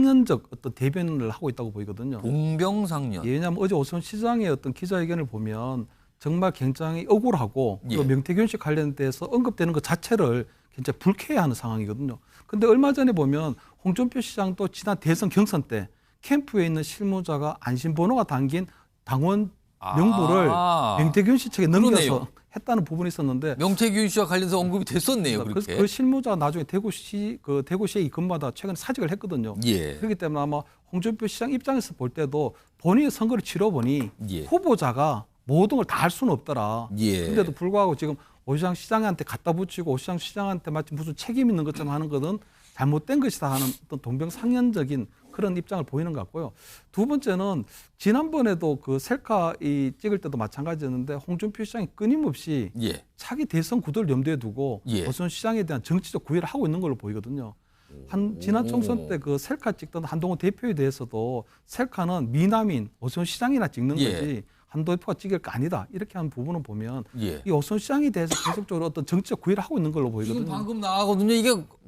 상년적 어떤 대변을 하고 있다고 보이거든요. 동병상련. 예, 왜냐하면 어제 오세훈 시장의 어떤 기자회견을 보면 정말 굉장히 억울하고 또 명태균 씨 관련돼서 언급되는 것 자체를 굉장히 불쾌해하는 상황이거든요. 근데 얼마 전에 보면 홍준표 시장도 지난 대선 경선 때 캠프에 있는 실무자가 안심번호가 담긴 당원 명부를 명태균 씨 측에 넘겨서 그러네요. 했다는 부분이 있었는데 명태균 씨와 관련해서 언급이 됐었네요. 그래서 그렇게. 그 실무자가 나중에 대구시에 근무하다 최근에 사직을 했거든요. 예. 그렇기 때문에 아마 홍준표 시장 입장에서 볼 때도 본인이 선거를 치러보니 예. 후보자가 모든 걸 다 할 수는 없더라. 예. 그런데도 불구하고 지금 오 시장 시장한테 갖다 붙이고 오 시장 시장한테 마치 무슨 책임 있는 것처럼 하는 것은 잘못된 것이다 하는 어떤 동병상련적인 그런 입장을 보이는 것 같고요. 두 번째는 지난번에도 그 셀카 찍을 때도 마찬가지였는데 홍준표 시장이 끊임없이 예. 차기 대선 구도를 염두에 두고 예. 오세훈 시장에 대한 정치적 구애를 하고 있는 걸로 보이거든요. 지난 총선 때 그 셀카 찍던 한동훈 대표에 대해서도 셀카는 미남인 오세훈 시장이나 찍는 예. 거지 한동훈 대표가 찍을 거 아니다 이렇게 하는 부분을 보면 예. 이 오세훈 시장에 대해서 계속적으로 어떤 정치적 구애를 하고 있는 걸로 보이거든요. 지금 방금 나가거든요.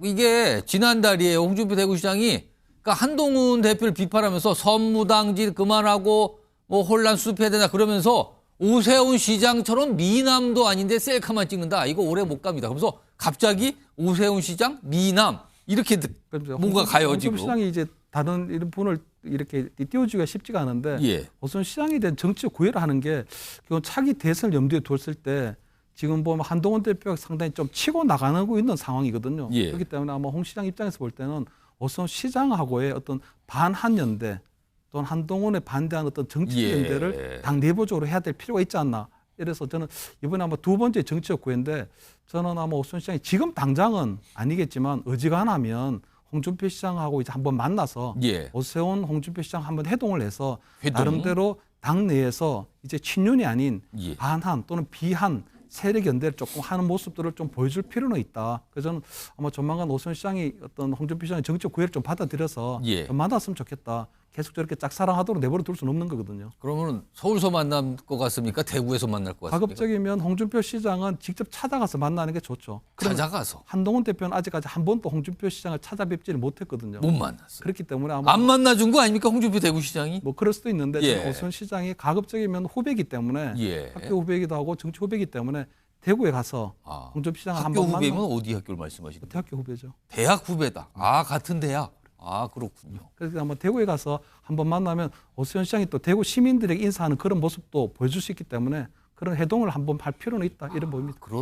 이게 지난달이에요. 홍준표 대구시장이 그러니까 한동훈 대표를 비판하면서 선무당질 그만하고 뭐 혼란 수습해야 되나 그러면서 오세훈 시장처럼 미남도 아닌데 셀카만 찍는다. 이거 오래 못 갑니다. 그래서 갑자기 오세훈 시장 미남 이렇게 뭔가 가요 지금. 홍준표 시장이 이제 다른 이런 분을 이렇게 띄워주기가 쉽지가 않은데 예. 오세훈 시장에 대한 정치적 구애를 하는 게 그건 차기 대선을 염두에 뒀을 때 지금 보면 한동훈 대표가 상당히 좀 치고 나가고 있는 상황이거든요. 예. 그렇기 때문에 아마 홍 시장 입장에서 볼 때는 오세훈 시장하고의 어떤 반한연대 또는 한동훈에 반대하는 어떤 정치적 예. 연대를 당 내부적으로 해야 될 필요가 있지 않나. 이래서 저는 이번에 아마 두 번째 정치적 구애인데 저는 아마 오세훈 시장이 지금 당장은 아니겠지만 어지간하면 홍준표 시장하고 이제 한번 만나서 예. 오세훈 홍준표 시장 한번 회동을 해서 회동? 나름대로 당 내에서 이제 친윤이 아닌 예. 반한 또는 비한 세력 연대를 조금 하는 모습들을 좀 보여줄 필요는 있다. 그래서 저는 아마 조만간 오세훈 시장이 어떤 홍준표 시장의 정치적 구애를 좀 받아들여서 예. 좀 만났으면 좋겠다. 계속 저렇게 짝사랑하도록 내버려 둘 수는 없는 거거든요. 그러면 서울서 만날 것 같습니까? 대구에서 만날 것 같습니까? 가급적이면 홍준표 시장은 직접 찾아가서 만나는 게 좋죠. 찾아가서 한동훈 대표는 아직까지 한 번도 홍준표 시장을 찾아뵙지를 못했거든요. 못 만났어요. 그렇기 때문에 아마 안 만나준 거 아닙니까? 홍준표 대구시장이? 뭐 그럴 수도 있는데 예. 오세훈 시장이 가급적이면 후배이기 때문에 예. 학교 후배이기도 하고 정치 후배이기 때문에 대구에 가서 홍준표 시장을 학교 한번 후배면 만나. 어디 학교를 말씀하시는 거예요? 대학교 후배죠. 대학 후배다. 같은 대학. 그렇군요. 그래서 아마 대구에 가서 한번 만나면 오세훈 시장이 또 대구 시민들에게 인사하는 그런 모습도 보여줄 수 있기 때문에 그런 회동을 한번 할 필요는 있다 이런 보입니다.